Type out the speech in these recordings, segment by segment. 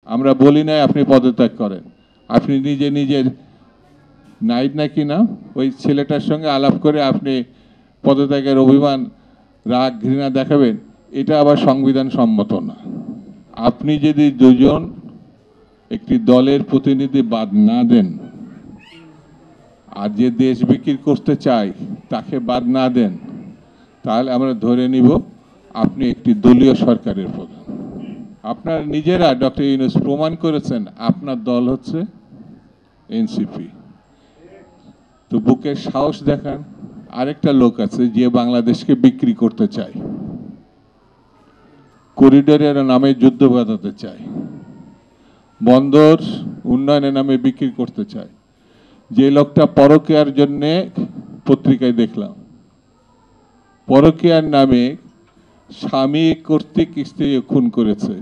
আমরা বলি নাই আপনি পদত্যাগ করেন, আপনি নিজে নিজের নাইট নাকি না ওই ছেলেটার সঙ্গে আলাপ করে আপনি পদত্যাগের অভিমান রাগ ঘৃণা দেখাবেন, এটা আবার সংবিধান সম্মত না। আপনি যদি দুজন একটি দলের প্রতিনিধি বাদ না দেন আর যে দেশ বিক্রি করতে চায় তাকে বাদ না দেন, তাহলে আমরা ধরে নিব আপনি একটি দলীয় সরকারের প্রধান। আপনার নিজেরা ডক্টর ইউনূস প্রমাণ করেছেন আপনার দল হচ্ছে এনসিপি। তো বুকের সাহস দেখান। আরেকটা লোক আছে যে বাংলাদেশকে বিক্রি করতে চায়, করিডোরের নামে যুদ্ধ বাঁধাতে চায়, বন্দর উন্নয়নের নামে বিক্রি করতে চায়। যে লোকটা পরকীয়ার জন্যে পত্রিকায় দেখলাম, পরকীয়ার নামে স্বামী কর্তৃক স্ত্রী খুন করেছে,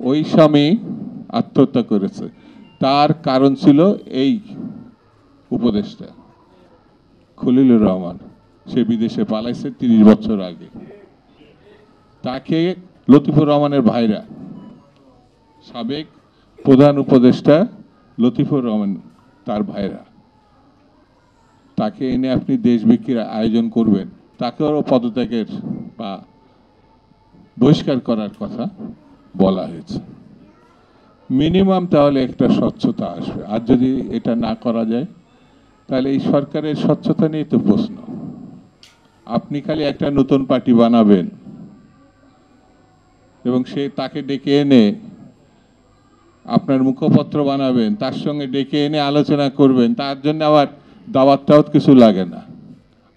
ওই স্বামী আত্মহত্যা করেছে। তার কারণ ছিল এই উপদেষ্টা খলিলুর রহমান, সে বিদেশে পালাইছে 30 বছর আগে। তাকে লতিফুর রহমানের ভাইরা, সাবেক প্রধান উপদেষ্টা লতিফুর রহমান তার ভাইরা, তাকে এনে আপনি দেশ বিক্রির আয়োজন করবেন, তাকেও পদত্যাগের বা বহিষ্কার করার কথা বলা হয়েছে। মিনিমাম তাহলে একটা স্বচ্ছতা আসবে। আর যদি এটা না করা যায় তাহলে এই সরকারের স্বচ্ছতা নিয়ে তো প্রশ্ন। আপনি খালি একটা নতুন পার্টি বানাবেন এবং সে তাকে ডেকে এনে আপনার মুখপত্র বানাবেন, তার সঙ্গে ডেকে এনে আলোচনা করবেন, তার জন্য আবার দাওয়াত টাওয়াত কিছু লাগে না।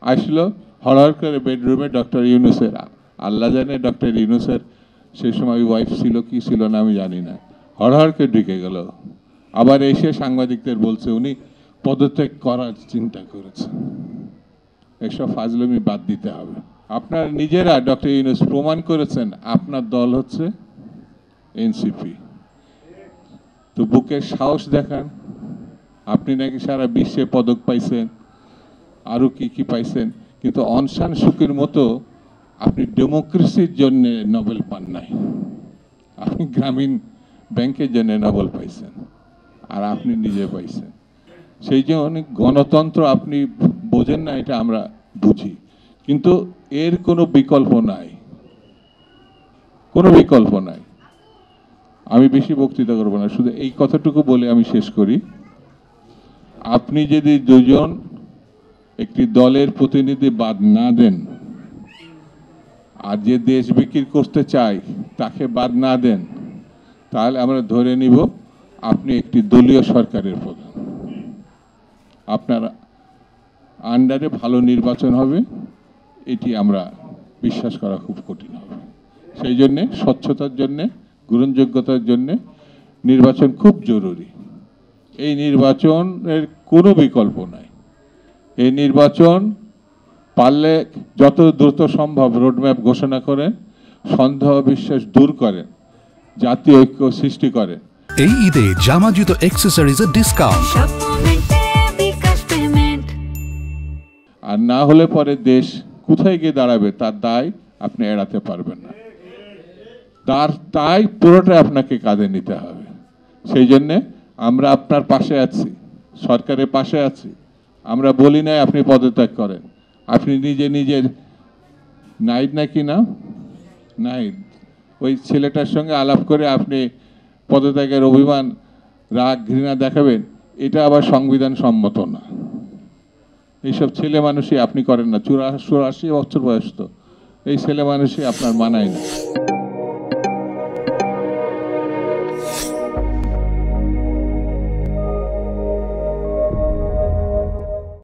আসলো হড়হড় করে বেডরুমে ডক্টর ইউনূসের, আল্লাহ জানে ডক্টর ইউনূসের সেই সময় ওয়াইফ ছিল কি ছিল না আমি জানি না, হড়হড় করে ঢুকে গেল। আবার এসে সাংবাদিকদের বলছে উনি পদত্যাগ করার চিন্তা করেছে। এসব ফাজলামি বাদ দিতে হবে। আপনার নিজেরা ডক্টর ইউনূস প্রমাণ করেছেন আপনার দল হচ্ছে এনসিপি। তো বুকের সাহস দেখান। আপনি নাকি সারা বিশ্বে পদক পাইছেন, আরও কি কি পাইছেন, কিন্তু অং সান সুকির মতো আপনি ডেমোক্রেসির জন্য নোবেল পান নাই। আপনি গ্রামীণ ব্যাংকের জন্য নোবেল পাইছেন আর আপনি নিজে পাইছেন। সেই জন্য গণতন্ত্র আপনি বোঝেন না, এটা আমরা বুঝি, কিন্তু এর কোনো বিকল্প নাই, কোনো বিকল্প নাই। আমি বেশি বক্তৃতা করব না, শুধু এই কথাটুকু বলে আমি শেষ করি। আপনি যদি দুজন একটি দলের প্রতিনিধি বাদ না দেন আর যে দেশ বিক্রি করতে চায় তাকে বাদ না দেন, তাহলে আমরা ধরে নিব আপনি একটি দলীয় সরকারের প্রধান। আপনার আন্ডারে ভালো নির্বাচন হবে, এটি আমরা বিশ্বাস করা খুব কঠিন হবে। সেই জন্যে স্বচ্ছতার জন্যে, গ্রহণযোগ্যতার জন্যে নির্বাচন খুব জরুরি। এই নির্বাচনের কোনো বিকল্প নাই। এই নির্বাচন পারলে যত দ্রুত সম্ভব রোডম্যাপ ঘোষণা করেন, সন্দেহ বিশ্বাস দূর করেন, জাতীয় ঐক্য সৃষ্টি করেন। এই ঈদে জামা জুতো অ্যাকসেসরিজের ডিসকাউন্ট। আর না হলে পরে দেশ কোথায় গিয়ে দাঁড়াবে তার দায় আপনি এড়াতে পারবেন না। তার দায় পুরোটাই আপনাকে কাঁধে নিতে হবে। সেই জন্যে আমরা আপনার পাশে আছি, সরকারের পাশে আছি। আমরা বলি নাই আপনি পদত্যাগ করেন, আপনি নিজে নিজের নাইট নাকি না নাইট ওই ছেলেটার সঙ্গে আলাপ করে আপনি পদত্যাগের অভিমান রাগ ঘৃণা দেখাবেন, এটা আবার সংবিধান সম্মত না। এইসব ছেলে মানুষই আপনি করেন না। 84 বছর বয়স, তো এই ছেলে মানুষই আপনার মানায় না।